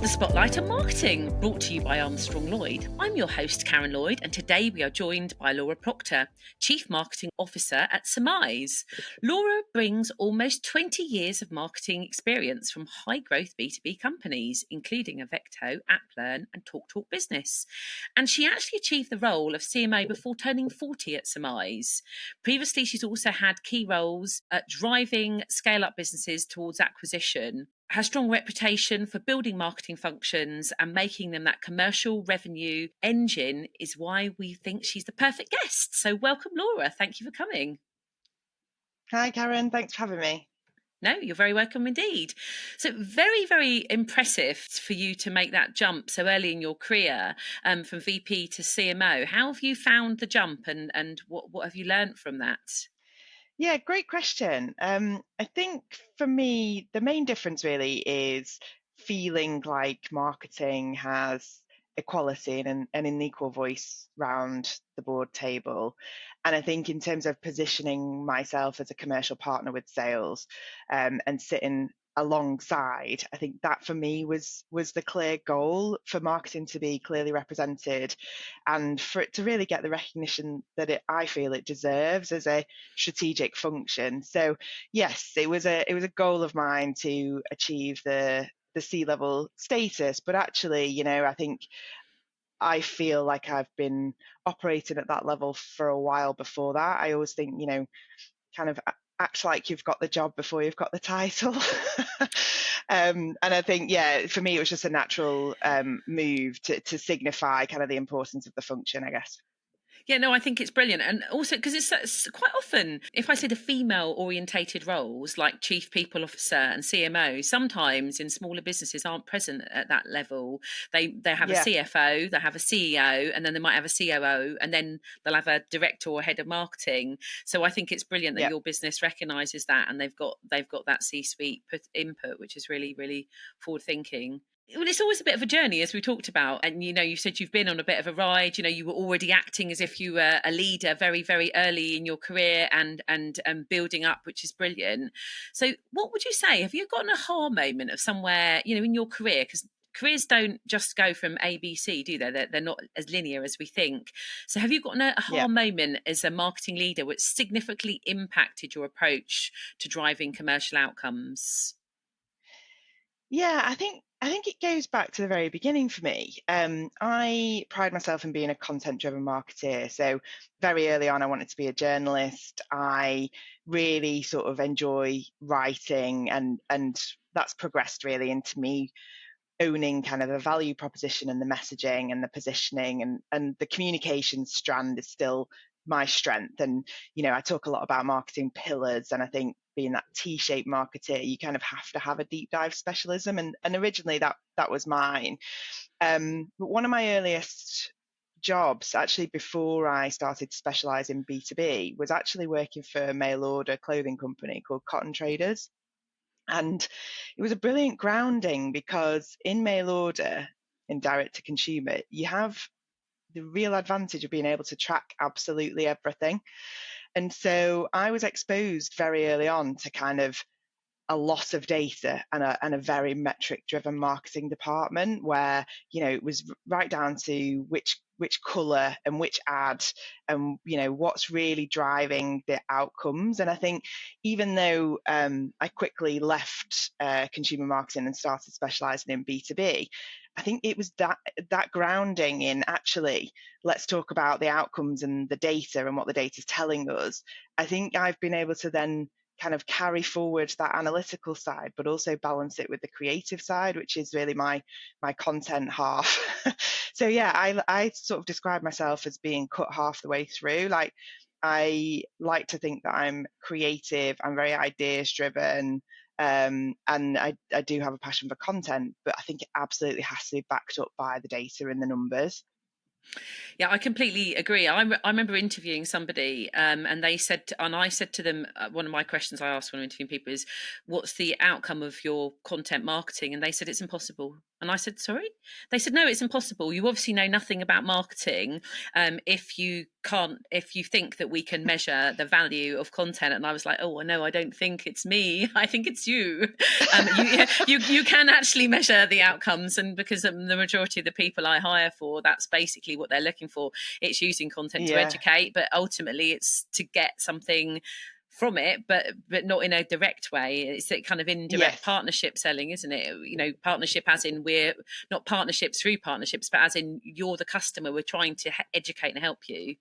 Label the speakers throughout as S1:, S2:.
S1: to the Spotlight on Marketing, brought to you by Armstrong Lloyd. I'm your host, Karen Lloyd, and today we are joined by Laura Proctor, Chief Marketing Officer at Summize. Laura brings almost 20 years of marketing experience from high-growth B2B companies, including Avecto, AppLearn, and TalkTalk Business. And she actually achieved the role of CMO before turning 40 at Summize. Previously, she's also had key roles at driving scale-up businesses towards acquisition. Her strong reputation for building marketing functions and making them that commercial revenue engine is why we think she's the perfect guest. So welcome, Laura. Thank you for coming.
S2: Hi, Karen. Thanks for having me.
S1: No, you're very welcome indeed. So very, very impressive for you to make that jump so early in your career from VP to CMO. How have you found the jump and what have you learned from that?
S2: Yeah, great question. I think for me, the main difference really is feeling like marketing has equality and an equal voice round the board table. And I think in terms of positioning myself as a commercial partner with sales and sitting alongside, I think that for me was the clear goal for marketing to be clearly represented and for it to really get the recognition that I feel it deserves as a strategic function. So yes, it was a goal of mine to achieve the C-level status, but actually, I think I feel like I've been operating at that level for a while before that. I always think, kind of act like you've got the job before you've got the title. And I think, yeah, for me, it was just a natural move to signify kind of the importance of the function, I guess.
S1: Yeah, no, I think it's brilliant. And also because it's quite often, if I say the female orientated roles like chief people officer and CMO, sometimes in smaller businesses aren't present at that level. They have a
S2: Yeah.
S1: CFO, they have a CEO, and then they might have a COO, and then they'll have a director or head of marketing. So I think it's brilliant that
S2: Yeah.
S1: your business recognises that and they've got that C-suite input, which is really, really forward thinking. Well, it's always a bit of a journey, as we talked about. And, you said you've been on a bit of a ride. You were already acting as if you were a leader very, very early in your career and building up, which is brilliant. So what would you say? Have you got an aha moment of somewhere, in your career? Because careers don't just go from A, B, C, do they? They're not as linear as we think. So have you got an aha moment as a marketing leader which significantly impacted your approach to driving commercial outcomes?
S2: Yeah, I think it goes back to the very beginning for me. I pride myself in being a content-driven marketeer. So very early on, I wanted to be a journalist. I really sort of enjoy writing, and that's progressed really into me owning kind of the value proposition and the messaging and the positioning and the communication strand is still my strength. And I talk a lot about marketing pillars, and I think being that T-shaped marketer, you kind of have to have a deep dive specialism, and originally that was mine. But one of my earliest jobs, actually before I started to specialize in B2B, was actually working for a mail order clothing company called Cotton Traders. And it was a brilliant grounding because in mail order, in direct to consumer, you have the real advantage of being able to track absolutely everything. And so I was exposed very early on to kind of a lot of data and a very metric driven marketing department where it was right down to which color and which ad and what's really driving the outcomes. And I think even though I quickly left consumer marketing and started specializing in B2B, I think it was that grounding in actually let's talk about the outcomes and the data and what the data is telling us. I think I've been able to then kind of carry forward that analytical side, but also balance it with the creative side, which is really my content half. So yeah, I sort of describe myself as being cut half the way through. Like I like to think that I'm creative, I'm very ideas driven, and I do have a passion for content, but I think it absolutely has to be backed up by the data and the numbers.
S1: Yeah, I completely agree. I remember interviewing somebody, and they said, and I said to them, one of my questions I asked when I'm interviewing people is, "What's the outcome of your content marketing?" And they said it's impossible. And I said, sorry? They said, no, it's impossible. You obviously know nothing about marketing if you think that we can measure the value of content. And I was like, oh, no, I don't think it's me. I think it's you. You can actually measure the outcomes. And because the majority of the people I hire for, that's basically what they're looking for. It's using content to
S2: Yeah.
S1: educate, but ultimately it's to get something from it, but not in a direct way. It's a kind of indirect
S2: Yes.
S1: partnership selling, isn't it? Partnership as in we're not partnerships through partnerships, but as in you're the customer. We're trying to educate and help you.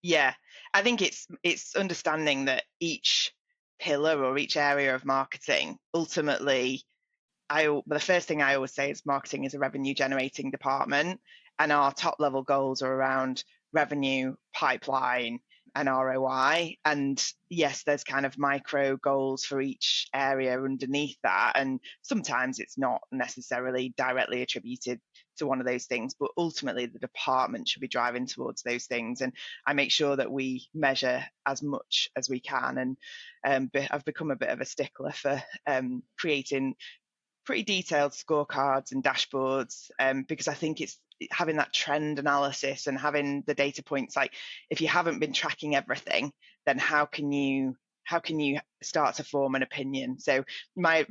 S2: Yeah. I think it's understanding that each pillar or each area of marketing ultimately, the first thing I always say is marketing is a revenue generating department, and our top level goals are around revenue, pipeline, and ROI. And yes, there's kind of micro goals for each area underneath that. And sometimes it's not necessarily directly attributed to one of those things, but ultimately the department should be driving towards those things. And I make sure that we measure as much as we can. And I've become a bit of a stickler for creating pretty detailed scorecards and dashboards, because I think it's having that trend analysis and having the data points. Like, if you haven't been tracking everything, then how can you start to form an opinion? So my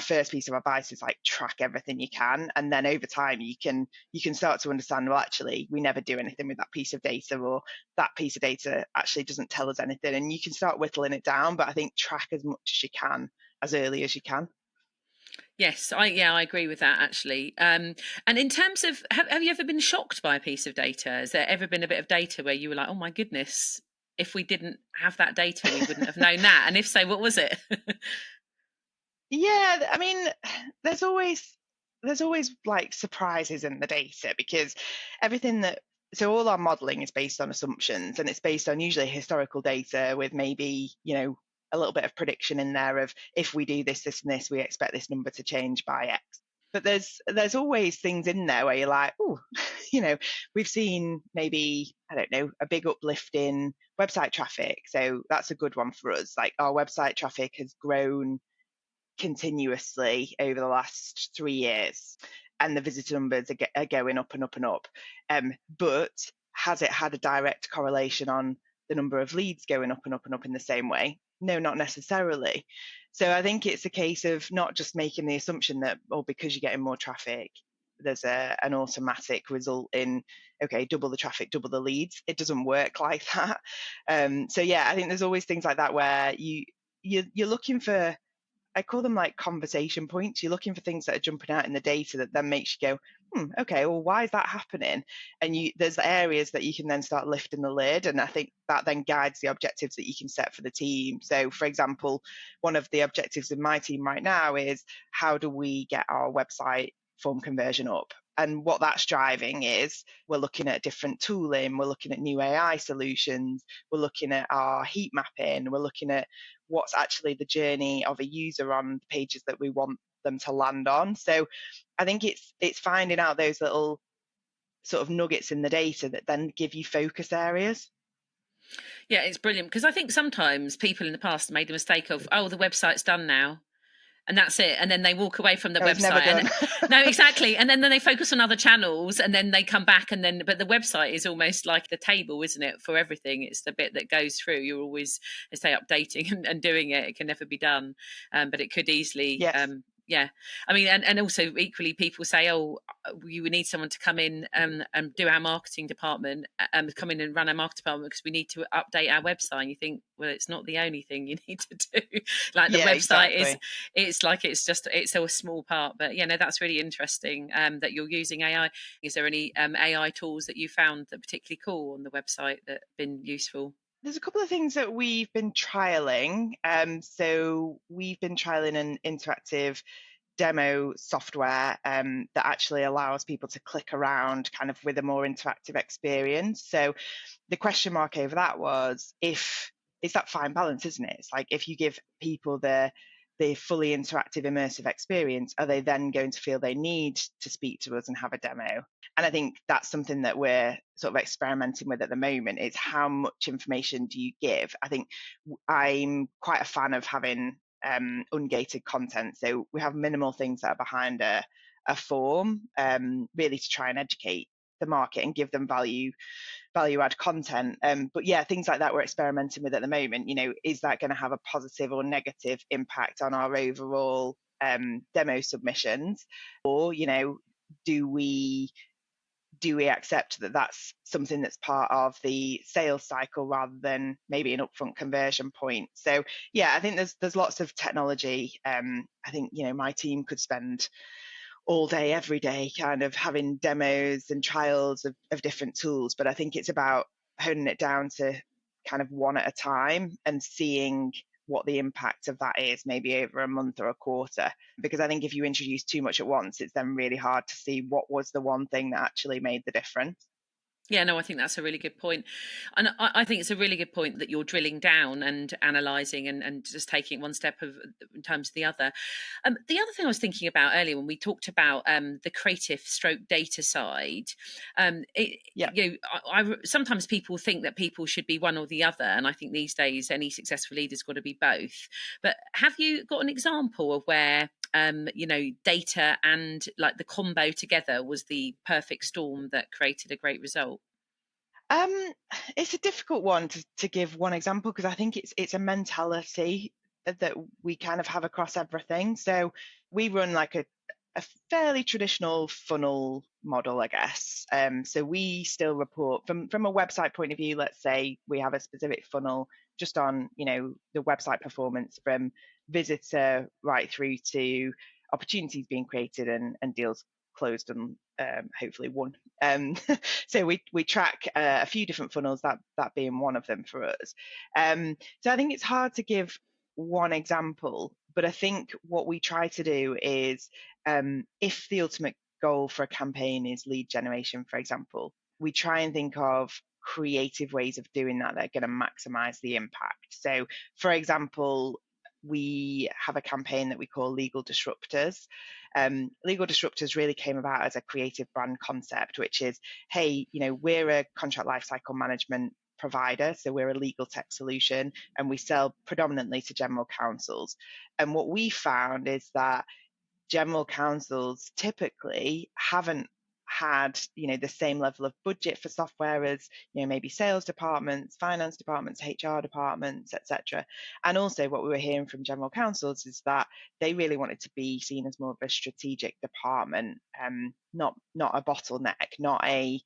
S2: first piece of advice is like track everything you can, and then over time you can start to understand, well, actually we never do anything with that piece of data, or that piece of data actually doesn't tell us anything, and you can start whittling it down. But I think track as much as you can as early as you can.
S1: Yes, I agree with that actually. And in terms of, have you ever been shocked by a piece of data? Has there ever been a bit of data where you were like, oh my goodness, if we didn't have that data, we wouldn't have known that? And if so, what was it?
S2: Yeah, I mean, there's always like surprises in the data, because everything that so all our modeling is based on assumptions, and it's based on usually historical data with maybe, a little bit of prediction in there of, if we do this, this, and this, we expect this number to change by X. But there's always things in there where you're like, oh, we've seen maybe, I don't know, a big uplift in website traffic. So that's a good one for us. Like, our website traffic has grown continuously over the last 3 years, and the visitor numbers are going up and up and up. But has it had a direct correlation on the number of leads going up and up and up in the same way? No, not necessarily. So I think it's a case of not just making the assumption that, because you're getting more traffic, there's an automatic result in, okay, double the traffic, double the leads. It doesn't work like that. So yeah, I think there's always things like that where you're looking for, I call them like conversation points. You're looking for things that are jumping out in the data that then makes you go, okay, well, why is that happening? And there's areas that you can then start lifting the lid. And I think that then guides the objectives that you can set for the team. So, for example, one of the objectives in my team right now is, how do we get our website form conversion up? And what that's driving is, we're looking at different tooling, we're looking at new AI solutions, we're looking at our heat mapping, we're looking at what's actually the journey of a user on the pages that we want them to land on. So I think it's finding out those little sort of nuggets in the data that then give you focus areas.
S1: Yeah, it's brilliant, because I think sometimes people in the past made the mistake of, oh, the website's done now, and that's it, and then they walk away from the
S2: I was never
S1: website, and
S2: done.
S1: no, exactly, and then they focus on other channels, and then they come back, and then but the website is almost like the table, isn't it, for everything? It's the bit that goes through. You're always, I say, updating and doing it. It can never be done, but it could easily.
S2: Yes.
S1: Yeah, I mean, and also equally, people say, oh, you would need someone to come in and do our marketing department, come in and run our marketing department, because we need to update our website. And you think, well, it's not the only thing you need to do. Like, the
S2: Yeah,
S1: website is,
S2: exactly.
S1: it's like it's a small part. But yeah, no, that's really interesting that you're using AI. Is there any AI tools that you found that are particularly cool on the website that have been useful?
S2: There's a couple of things that we've been trialing. So we've been trialing an interactive demo software that actually allows people to click around kind of with a more interactive experience. So the question mark over that was, if it's that fine balance, isn't it? It's like, if you give people the fully interactive immersive experience, are they then going to feel they need to speak to us and have a demo? And I think that's something that we're sort of experimenting with at the moment, is how much information do you give? I think I'm quite a fan of having ungated content. So we have minimal things that are behind a form, really to try and educate the market and give them value add content. But yeah, things like that we're experimenting with at the moment. Is that going to have a positive or negative impact on our overall demo submissions, or do we accept that that's something that's part of the sales cycle rather than maybe an upfront conversion point? So yeah, I think there's lots of technology. I think my team could spend all day, every day, kind of having demos and trials of different tools. But I think it's about honing it down to kind of one at a time and seeing what the impact of that is, maybe over a month or a quarter. Because I think if you introduce too much at once, it's then really hard to see what was the one thing that actually made the difference.
S1: Yeah, no, I think that's a really good point. And I think it's a really good point that you're drilling down and analysing and just taking it one step in terms of the other. The other thing I was thinking about earlier when we talked about the creative stroke data side,
S2: Yeah.
S1: sometimes people think that people should be one or the other. And I think these days any successful leader's got to be both. But have you got an example of where data and like the combo together was the perfect storm that created a great result?
S2: It's a difficult one to give one example, because I think it's a mentality that we kind of have across everything. So we run like a fairly traditional funnel model, I guess. So we still report from a website point of view. Let's say we have a specific funnel just on the website performance, from visitor right through to opportunities being created and deals closed and hopefully won. So we track a few different funnels, that being one of them for us. So I think it's hard to give one example, but I think what we try to do is, if the ultimate goal for a campaign is lead generation, for example, we try and think of creative ways of doing that are going to maximize the impact. So, for example, we have a campaign that we call Legal Disruptors. Legal Disruptors really came about as a creative brand concept, which is, hey, we're a contract lifecycle management provider, so we're a legal tech solution, and we sell predominantly to general counsels. And what we found is that general counsels typically haven't had the same level of budget for software as maybe sales departments, finance departments, HR departments, etc. And also what we were hearing from general counsels is that they really wanted to be seen as more of a strategic department, not a bottleneck, not a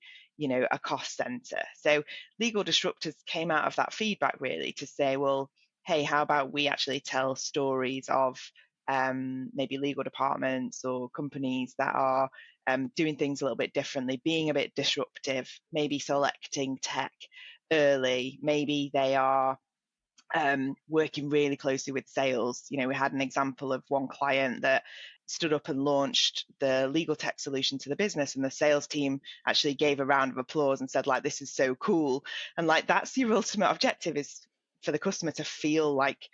S2: cost center. So Legal Disruptors came out of that feedback really to say, well, hey, how about we actually tell stories of maybe legal departments or companies that are doing things a little bit differently, being a bit disruptive, maybe selecting tech early, maybe they are working really closely with sales. We had an example of one client that stood up and launched the legal tech solution to the business, and the sales team actually gave a round of applause and said, like, this is so cool. And like, that's your ultimate objective, is for the customer to feel like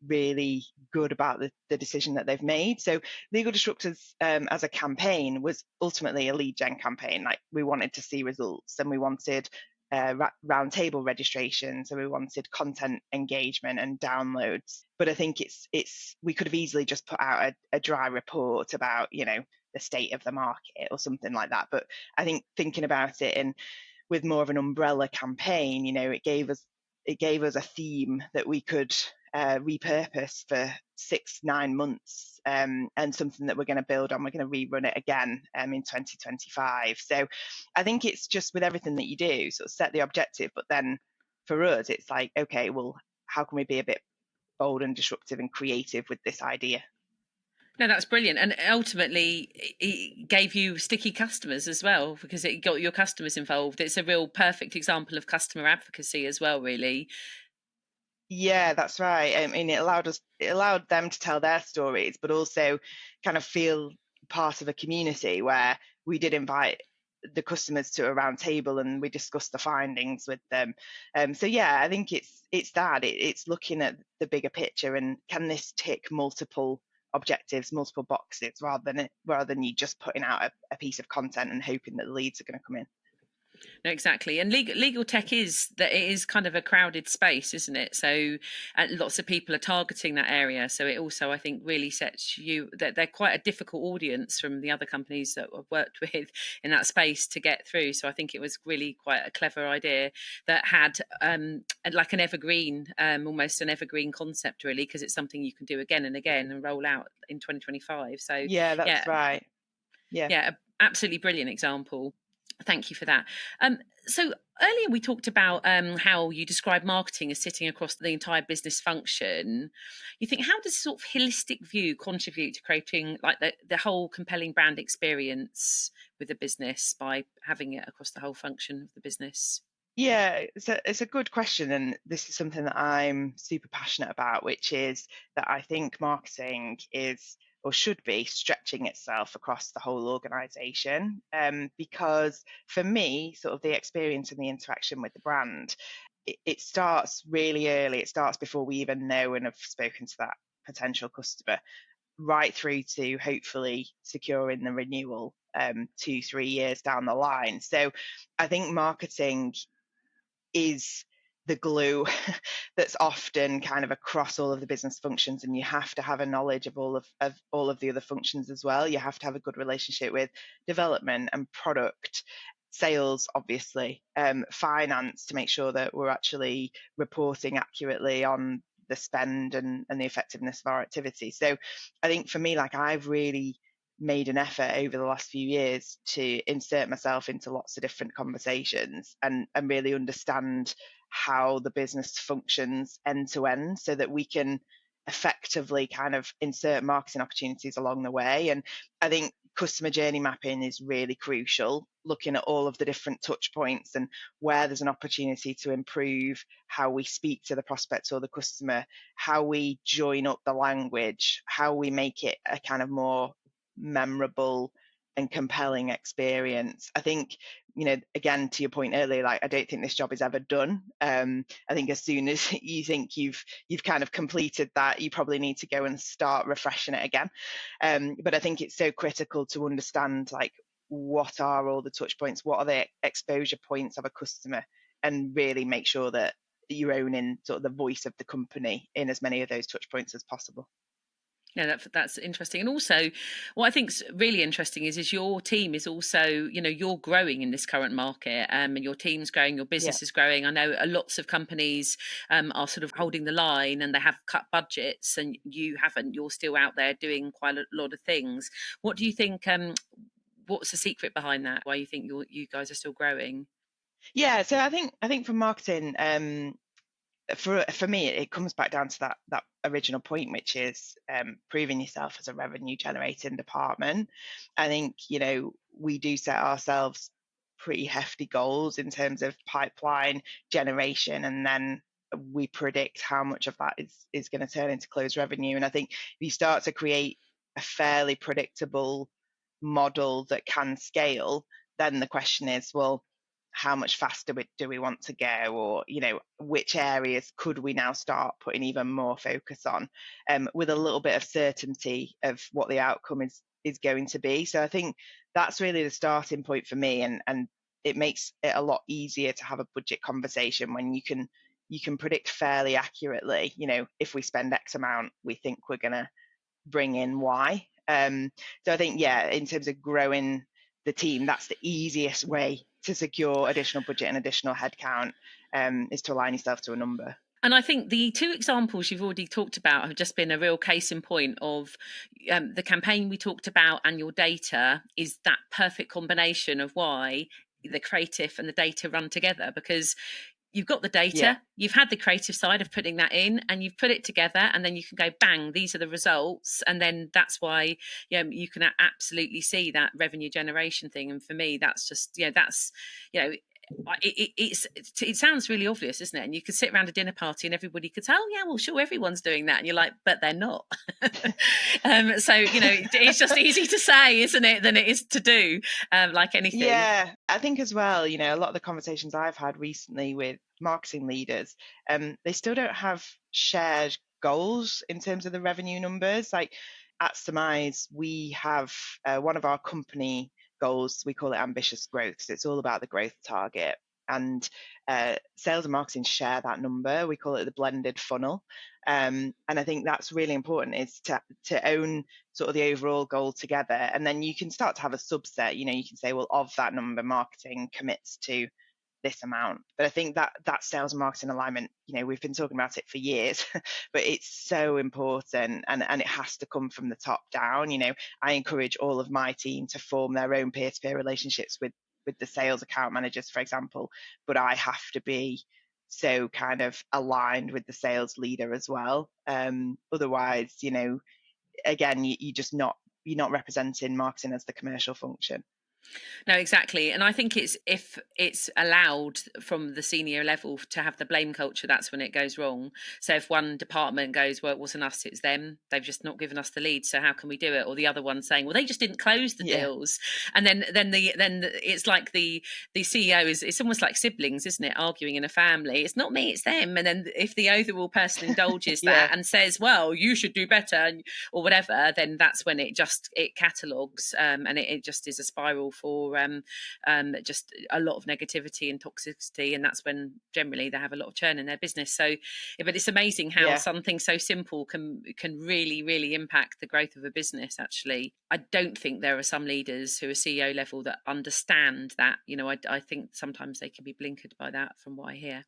S2: really good about the decision that they've made. So Legal Disruptors as a campaign was ultimately a lead gen campaign. Like, we wanted to see results, and we wanted round table registration, so we wanted content engagement and downloads. But I think it's we could have easily just put out a dry report about the state of the market or something like that. But I think thinking about it and with more of an umbrella campaign, it gave us a theme that we could repurpose for 6-9 months, and something that we're going to build on. We're going to rerun it again in 2025. So I think it's just with everything that you do, sort of set the objective, but then for us it's like, okay, well, how can we be a bit bold and disruptive and creative with this idea?
S1: No, that's brilliant. And ultimately, it gave you sticky customers as well, because it got your customers involved. It's a real perfect example of customer advocacy as well, really.
S2: Yeah, that's right. I mean, it allowed them to tell their stories, but also kind of feel part of a community where we did invite the customers to a round table and we discussed the findings with them. So yeah, I think it's that it's looking at the bigger picture and can this tick multiple objectives, multiple boxes, rather than you just putting out a piece of content and hoping that the leads are going to come in.
S1: No, exactly. And legal tech is that it is kind of a crowded space, isn't it? So lots of people are targeting that area. So it also, I think, really sets you that they're quite a difficult audience from the other companies that I've worked with in that space to get through. So I think it was really quite a clever idea that had like an evergreen, almost an evergreen concept, really, because it's something you can do again and again and roll out in 2025. So
S2: Yeah,
S1: yeah,
S2: that's right. Yeah.
S1: yeah, absolutely brilliant example. Thank you for that. So earlier we talked about how you describe marketing as sitting across the entire business function. You think how does sort of holistic view contribute to creating like the whole compelling brand experience with the business by having it across the whole function of the business?
S2: Yeah, it's a good question, and this is something that I'm super passionate about, which is that I think marketing is or should be stretching itself across the whole organization. Because for me, sort of the experience and the interaction with the brand, it starts really early. It starts before we even know and have spoken to that potential customer, right through to hopefully securing the renewal 2, 3 years down the line. So I think marketing is the glue that's often kind of across all of the business functions, and you have to have a knowledge of all of the other functions as well. You have to have a good relationship with development and product, sales, obviously, finance, to make sure that we're actually reporting accurately on the spend and the effectiveness of our activity. So I think for me, like, I've really made an effort over the last few years to insert myself into lots of different conversations and really understand how the business functions end to end so that we can effectively kind of insert marketing opportunities along the way. And I think customer journey mapping is really crucial, looking at all of the different touch points and where there's an opportunity to improve how we speak to the prospect or the customer, how we join up the language, how we make it a kind of more memorable and compelling experience. I think, again, to your point earlier, like, I don't think this job is ever done. I think as soon as you think you've kind of completed that, you probably need to go and start refreshing it again. But I think it's so critical to understand, like, what are all the touch points, what are the exposure points of a customer, and really make sure that you're owning sort of the voice of the company in as many of those touch points as possible.
S1: Yeah, that's interesting. And also, what I think's really interesting is your team is also, you're growing in this current market, and your team's growing, your
S2: Yeah.
S1: business is growing. I know lots of companies are sort of holding the line and they have cut budgets, and you haven't. You're still out there doing quite a lot of things. What do you think? What's the secret behind that? Why you think you guys are still growing?
S2: Yeah, so I think for marketing, for me, it comes back down to that original point, which is proving yourself as a revenue generating department. I think we do set ourselves pretty hefty goals in terms of pipeline generation, and then we predict how much of that is going to turn into closed revenue. And I think if you start to create a fairly predictable model that can scale, then the question is, well, how much faster do we want to go, or which areas could we now start putting even more focus on, with a little bit of certainty of what the outcome is going to be. So I think that's really the starting point for me, and it makes it a lot easier to have a budget conversation when you can predict fairly accurately, if we spend X amount, we think we're going to bring in Y. So I think, yeah, in terms of growing the team, that's the easiest way to secure additional budget and additional headcount, is to align yourself to a number.
S1: And I think the two examples you've already talked about have just been a real case in point of the campaign we talked about and your data is that perfect combination of why the creative and the data run together, because you've got the
S2: Yeah,
S1: data, you've had the creative side of putting that in, and you've put it together, and then you can go bang, these are the results. And then that's why you can absolutely see that revenue generation thing. And for me, that's just that's you know it sounds really obvious, isn't it? And you could sit around a dinner party and everybody could say, oh yeah, well sure, everyone's doing that, and you're like, but they're not. So it's just easy to say, isn't it, than it is to do, like anything.
S2: yeah. I think as well, a lot of the conversations I've had recently with marketing leaders, they still don't have shared goals in terms of the revenue numbers. Like, at Summize, we have one of our company goals. We call it ambitious growth. So it's all about the growth target. And sales and marketing share that number. We call it the blended funnel. And I think that's really important, is to own sort of the overall goal together. And then you can start to have a subset. You can say, well, of that number, marketing commits to this amount. But I think that sales and marketing alignment, we've been talking about it for years, but it's so important, and it has to come from the top down. I encourage all of my team to form their own peer-to-peer relationships with the sales account managers, for example, but I have to be so kind of aligned with the sales leader as well. Otherwise, again, you're not representing marketing as the commercial function.
S1: No, exactly. And I think if it's allowed from the senior level to have the blame culture, that's when it goes wrong. So if one department goes, well, it wasn't us, it's them, they've just not given us the lead, so how can we do it? Or the other one saying, well, they just didn't close the deals. And then it's like the CEO it's almost like siblings, isn't it? Arguing in a family. It's not me, it's them. And then if the overall person indulges that and says, well, you should do better, or whatever, then that's when it catalogues, and it just is a spiral for just a lot of negativity and toxicity, and that's when generally they have a lot of churn in their business. So, but it's amazing how something so simple can really, really impact the growth of a business. Actually, I don't think there are some leaders who are CEO level that understand that. I think sometimes they can be blinkered by that, from what I hear.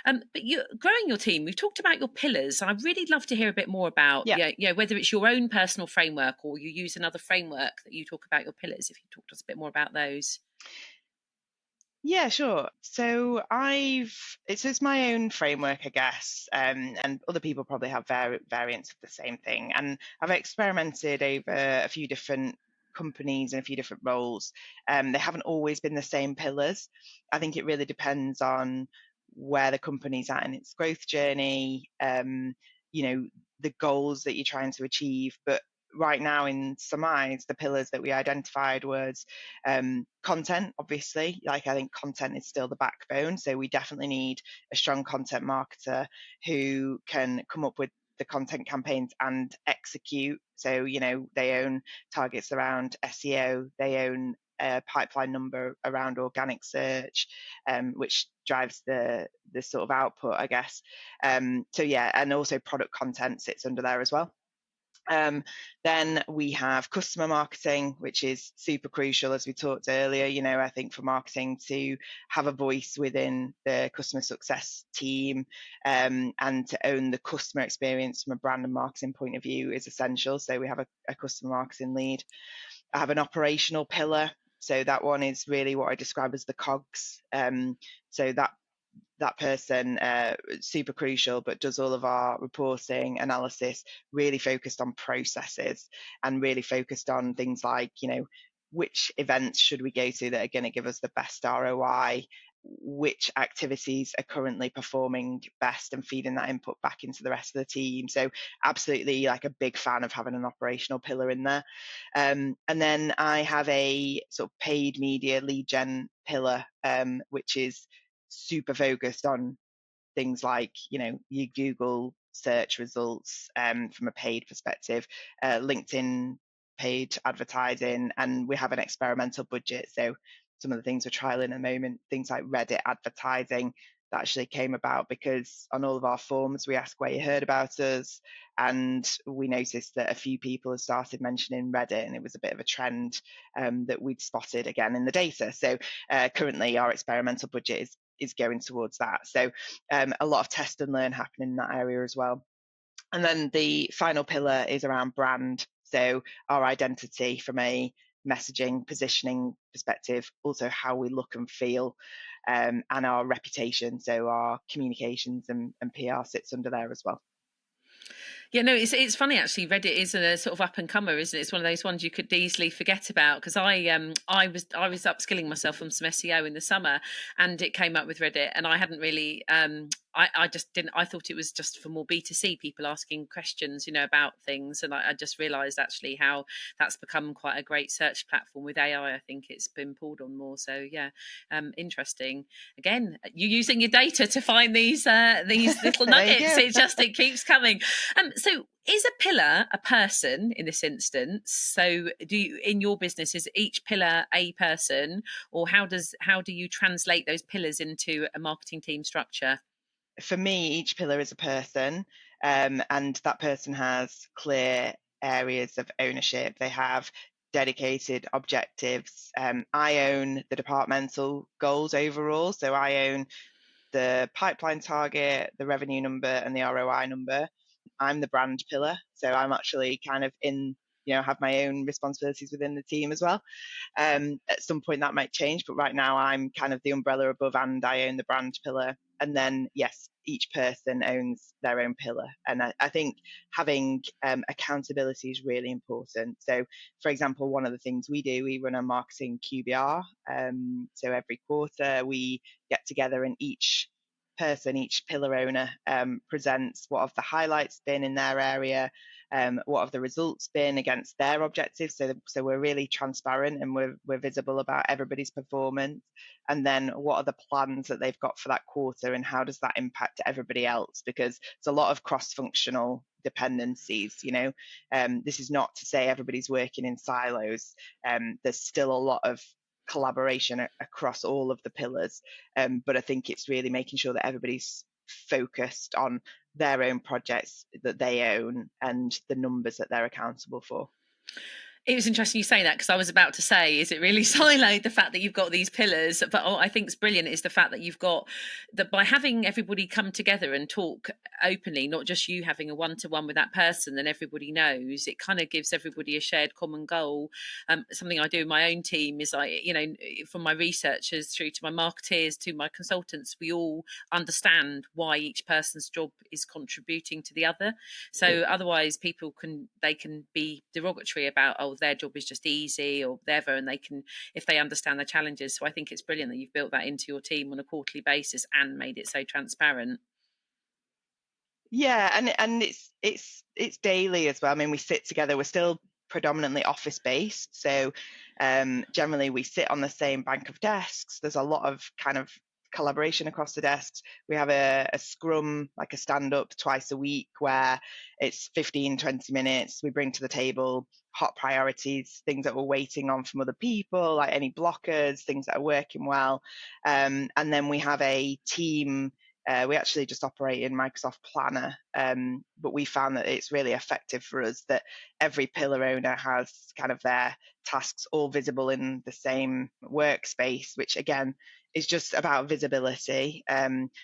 S1: But you're growing your team. We've talked about your pillars. I'd really love to hear a bit more about whether it's your own personal framework or you use another framework that you talk about your pillars. If you talk to us a bit more about those.
S2: Yeah, sure. So it's my own framework, I guess, and other people probably have variants of the same thing. And I've experimented over a few different companies and a few different roles. They haven't always been the same pillars. I think it really depends on where the company's at in its growth journey, the goals that you're trying to achieve. But right now in Summize, the pillars that we identified was content, obviously. I think content is still the backbone. So we definitely need a strong content marketer who can come up with the content campaigns and execute. So, they own targets around SEO, they own a pipeline number around organic search, which drives the sort of output, I guess. And also product content sits under there as well. Then we have customer marketing, which is super crucial, as we talked earlier. I think for marketing to have a voice within the customer success team, and to own the customer experience from a brand and marketing point of view is essential. So we have a customer marketing lead. I have an operational pillar. So that one is really what I describe as the cogs. So that person, super crucial, but does all of our reporting, analysis, really focused on processes and really focused on things like, which events should we go to that are going to give us the best ROI, which activities are currently performing best, and feeding that input back into the rest of the team. So absolutely a big fan of having an operational pillar in there. And then I have a sort of paid media lead gen pillar, which is super focused on things like your Google search results, from a paid perspective, LinkedIn paid advertising, and we have an experimental budget. So some of the things we're trialing at the moment, things like Reddit advertising, that actually came about because on all of our forms we ask where you heard about us, and we noticed that a few people have started mentioning Reddit, and it was a bit of a trend that we'd spotted again in the data. So currently our experimental budget is going towards that. So a lot of test and learn happening in that area as well. And then the final pillar is around brand. So our identity from a messaging, positioning perspective, also how we look and feel, and our reputation. So our communications and PR sits under there as well.
S1: Yeah, no, it's funny actually. Reddit is a sort of up and comer, isn't it? It's one of those ones you could easily forget about, because I was upskilling myself from some SEO in the summer, and it came up with Reddit, and I hadn't really I just didn't. I thought it was just for more B2C people asking questions, about things, and I just realised actually how that's become quite a great search platform with AI. I think it's been pulled on more. So yeah, interesting. Again, you're using your data to find these little nuggets. It keeps coming. So Is a pillar a person in this instance? So do you, in your business, is each pillar a person, or how do you translate those pillars into a marketing team structure?
S2: For me, each pillar is a person, and that person has clear areas of ownership. They have dedicated objectives. I own the departmental goals overall, so I own the pipeline target, the revenue number, and the ROI number. I'm the brand pillar, so I'm actually kind of have my own responsibilities within the team as well. At some point that might change, but right now I'm kind of the umbrella above and I own the brand pillar. And then, yes, each person owns their own pillar. And I think having accountability is really important. So, for example, one of the things we run a marketing QBR. So every quarter we get together and each person, each pillar owner presents what have the highlights been in their area, what have the results been against their objectives. So we're really transparent and we're visible about everybody's performance. And then what are the plans that they've got for that quarter and how does that impact everybody else? Because it's a lot of cross-functional dependencies. This is not to say everybody's working in silos. There's still a lot of collaboration across all of the pillars. But I think it's really making sure that everybody's focused on their own projects that they own and the numbers that they're accountable for.
S1: It was interesting you say that, because I was about to say, is it really siloed, the fact that you've got these pillars? But what I think is brilliant is the fact that you've got that by having everybody come together and talk openly, not just you having a one-to-one with that person, then everybody knows. It kind of gives everybody a shared common goal. Something I do in my own team is from my researchers through to my marketeers to my consultants, we all understand why each person's job is contributing to the other. So otherwise people can be derogatory about, oh, their job is just easy or whatever, and they can, if they understand the challenges. So I think it's brilliant that you've built that into your team on a quarterly basis and made it so transparent.
S2: Yeah, and it's daily as well. I mean, we sit together. We're still predominantly office based, so generally we sit on the same bank of desks. There's a lot of kind of collaboration across the desks. We have a scrum, like a stand up twice a week, where it's 15-20 minutes. We bring to the table hot priorities, things that we're waiting on from other people, like any blockers, things that are working well, and then we have a team. We actually just operate in Microsoft Planner, but we found that it's really effective for us that every pillar owner has kind of their tasks all visible in the same workspace, which again is just about visibility.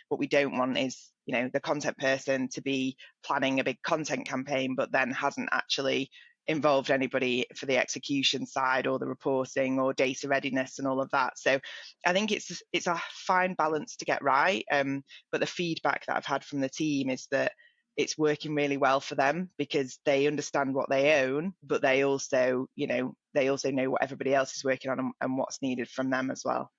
S2: What we don't want is, the content person to be planning a big content campaign, but then hasn't actually involved anybody for the execution side or the reporting or data readiness and all of that. So I think it's a fine balance to get right. But the feedback that I've had from the team is that it's working really well for them because they understand what they own, but they also know what everybody else is working on and what's needed from them as well.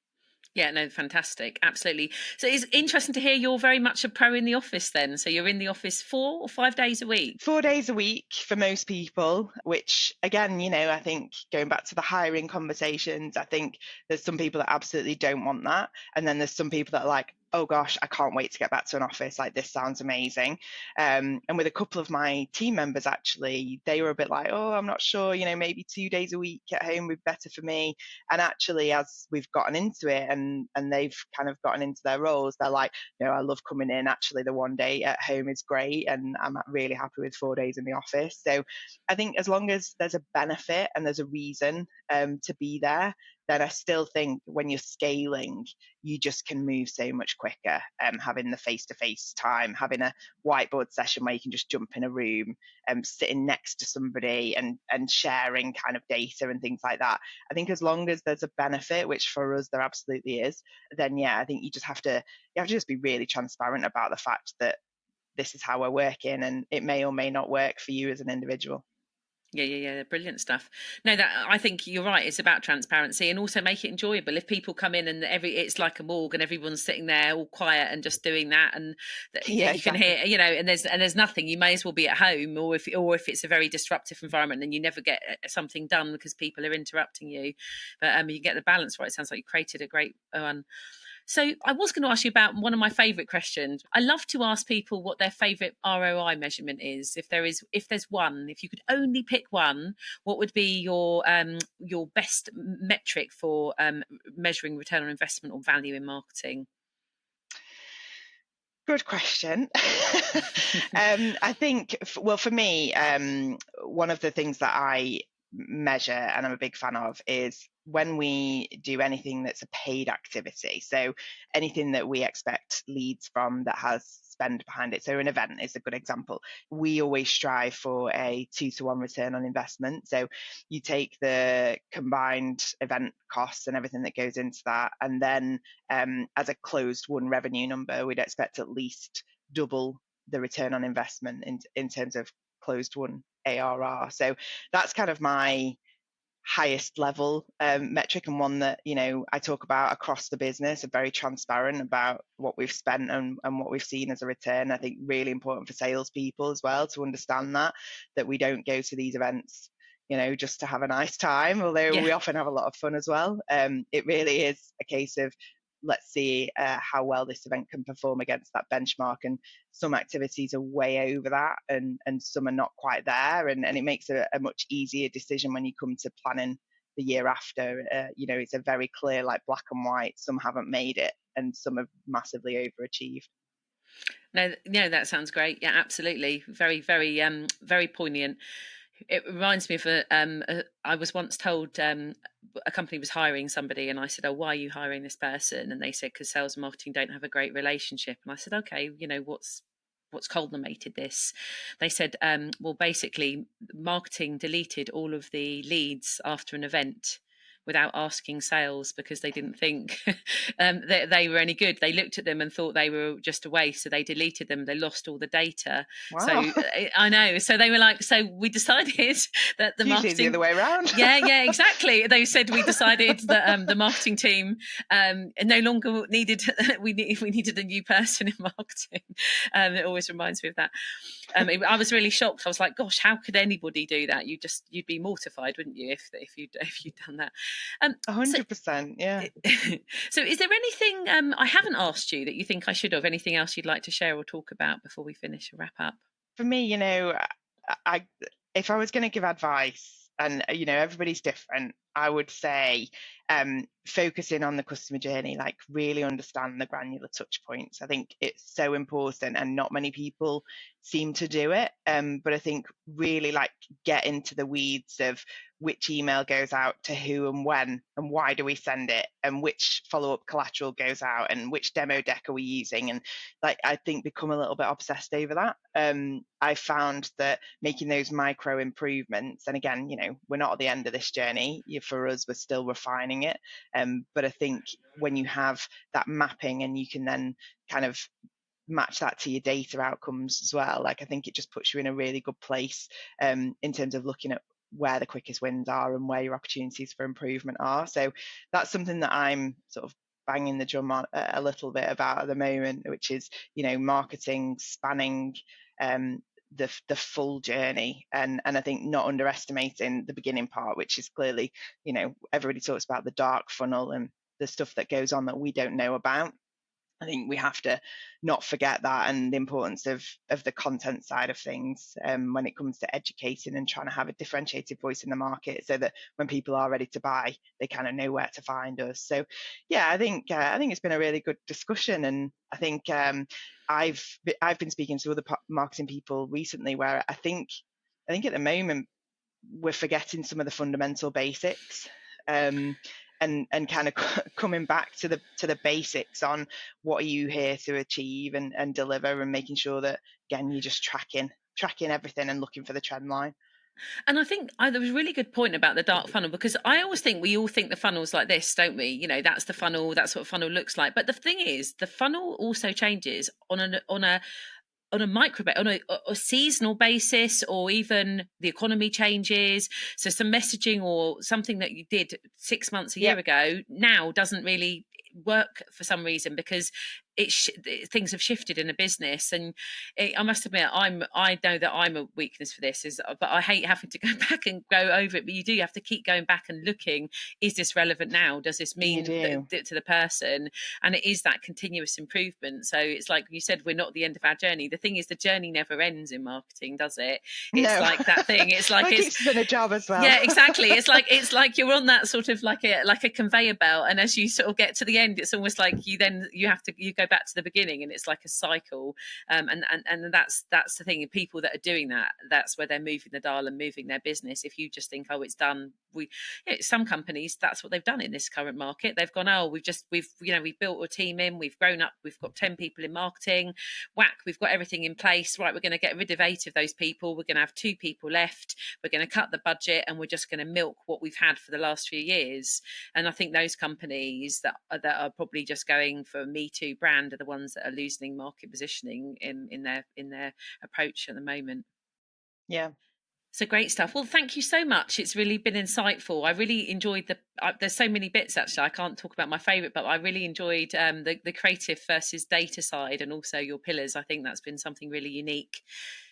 S1: Yeah, no, fantastic. Absolutely. So it's interesting to hear you're very much a pro in the office then. So you're in the office 4 or 5 days a week.
S2: 4 days a week for most people, which again, I think going back to the hiring conversations, I think there's some people that absolutely don't want that. And then there's some people that are like, oh gosh, I can't wait to get back to an office. Like, this sounds amazing. And with a couple of my team members, actually, they were a bit like, oh, I'm not sure, maybe 2 days a week at home would be better for me. And actually, as we've gotten into it and they've kind of gotten into their roles, they're like, I love coming in. Actually, the one day at home is great. And I'm really happy with 4 days in the office. So I think as long as there's a benefit and there's a reason to be there, then I still think when you're scaling, you just can move so much quicker. Having the face-to-face time, having a whiteboard session where you can just jump in a room, sitting next to somebody and sharing kind of data and things like that. I think as long as there's a benefit, which for us there absolutely is, then yeah, I think you have to just be really transparent about the fact that this is how we're working and it may or may not work for you as an individual.
S1: Yeah. Brilliant stuff. No, that I think you're right. It's about transparency and also make it enjoyable. If people come in and it's like a morgue and everyone's sitting there all quiet and just doing that, and
S2: Yeah,
S1: you can
S2: exactly.
S1: hear, and there's nothing. You may as well be at home, or if it's a very disruptive environment, and you never get something done because people are interrupting you. But you get the balance right. It sounds like you created a great one. So I was going to ask you about one of my favourite questions. I love to ask people what their favourite ROI measurement is. If there's one, if you could only pick one, what would be your best metric for measuring return on investment or value in marketing?
S2: Good question. I think, well, for me, one of the things that I measure and I'm a big fan of is when we do anything that's a paid activity. So anything that we expect leads from that has spend behind it. So an event is a good example. We always strive for a 2-to-1 return on investment. So you take the combined event costs and everything that goes into that, and then as a closed won revenue number, we'd expect at least double the return on investment in terms of closed won ARR. So that's kind of my highest level metric, and one that I talk about across the business, are very transparent about what we've spent and what we've seen as a return. I think really important for salespeople as well to understand that we don't go to these events just to have a nice time, although
S1: Yeah.
S2: we often have a lot of fun as well. It really is a case of let's see how well this event can perform against that benchmark, and some activities are way over that and some are not quite there, and it makes a much easier decision when you come to planning the year after. It's a very clear, like black and white. Some haven't made it and some have massively overachieved.
S1: No, that sounds great. Yeah, absolutely. Very, very, very poignant. It reminds me of I was once told a company was hiring somebody, and I said, "Oh, why are you hiring this person?" And they said, "Because sales and marketing don't have a great relationship." And I said, "Okay, what's culminated this?" They said, "Well, basically, marketing deleted all of the leads after an event." Without asking sales, because they didn't think that they were any good. They looked at them and thought they were just a waste, so they deleted them. They lost all the data. So
S2: Wow.
S1: I know. So they were like, so we decided that the
S2: Usually it's the
S1: marketing.
S2: other way around.
S1: Yeah, exactly. They said we decided that the marketing team no longer needed. We needed a new person in marketing. It always reminds me of that. I was really shocked. I was like, "Gosh, how could anybody do that? You'd be mortified, wouldn't you, if you'd done that?" So
S2: 100%. Yeah.
S1: so, is there anything I haven't asked you that you think I should have? Anything else you'd like to share or talk about before we finish or wrap up?
S2: For me, I if I was going to give advice, and everybody's different, I would say focusing on the customer journey, like really understand the granular touch points. I think it's so important, and not many people seem to do it. But I think really like get into the weeds of which email goes out to who and when and why do we send it, and which follow-up collateral goes out and which demo deck are we using, and like I think become a little bit obsessed over that. I found that making those micro improvements, and again, we're not at the end of this journey. For us, we're still refining it. But I think when you have that mapping and you can then kind of match that to your data outcomes as well, like I think it just puts you in a really good place in terms of looking at where the quickest wins are and where your opportunities for improvement are. So that's something that I'm sort of banging the drum on a little bit about at the moment, which is marketing spanning the full journey, and I think not underestimating the beginning part, which is clearly everybody talks about the dark funnel and the stuff that goes on that we don't know about. I think we have to not forget that, and the importance of the content side of things when it comes to educating and trying to have a differentiated voice in the market, so that when people are ready to buy, they kind of know where to find us. So, yeah, I think it's been a really good discussion, and I think I've been speaking to other marketing people recently, where I think at the moment we're forgetting some of the fundamental basics. And kind of coming back to the basics on what are you here to achieve and deliver, and making sure that again you're just tracking everything and looking for the trend line.
S1: And I think there was a really good point about the dark funnel, because I always think we all think the funnel's like this, don't we? That's the funnel. That's what funnel looks like. But the thing is, the funnel also changes on a micro, on a seasonal basis, or even the economy changes. So some messaging or something that you did 6 months, a year
S2: Yep.
S1: ago, now doesn't really work for some reason, because things have shifted in a business, and I must admit, I know that I'm a weakness for this, but I hate having to go back and go over it. But you do have to keep going back and looking: is this relevant now? Does this
S2: You
S1: mean
S2: do.
S1: to the person? And it is that continuous improvement. So it's like you said, we're not at the end of our journey. The thing is, the journey never ends in marketing, does it? It's
S2: No.
S1: like that thing. It's like
S2: Well, it keeps us in a job as well.
S1: yeah, exactly. It's like you're on that sort of like a conveyor belt, and as you sort of get to the end, it's almost like you go back to the beginning, and it's like a cycle. And that's the thing. People that are doing that, that's where they're moving the dial and moving their business. If you just think, oh, it's done, some companies, that's what they've done in this current market. They've gone, oh, we've built a team in, we've grown up, we've got 10 people in marketing, whack, we've got everything in place. Right, we're going to get rid of 8 of those people. We're going to have 2 people left. We're going to cut the budget, and we're just going to milk what we've had for the last few years. And I think those companies that are probably just going for a Me Too brand are the ones that are losing market positioning in their approach at the moment.
S2: Yeah.
S1: So great stuff. Well, thank you so much. It's really been insightful. I really enjoyed there's so many bits, actually. I can't talk about my favourite, but I really enjoyed the creative versus data side, and also your pillars. I think that's been something really unique.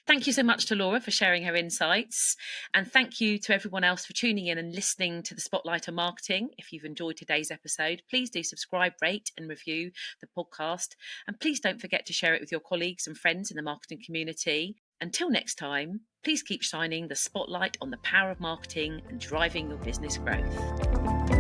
S1: Thank you so much to Laura for sharing her insights. And thank you to everyone else for tuning in and listening to the Spotlight on Marketing. If you've enjoyed today's episode, please do subscribe, rate and review the podcast. And please don't forget to share it with your colleagues and friends in the marketing community. Until next time, please keep shining the spotlight on the power of marketing and driving your business growth.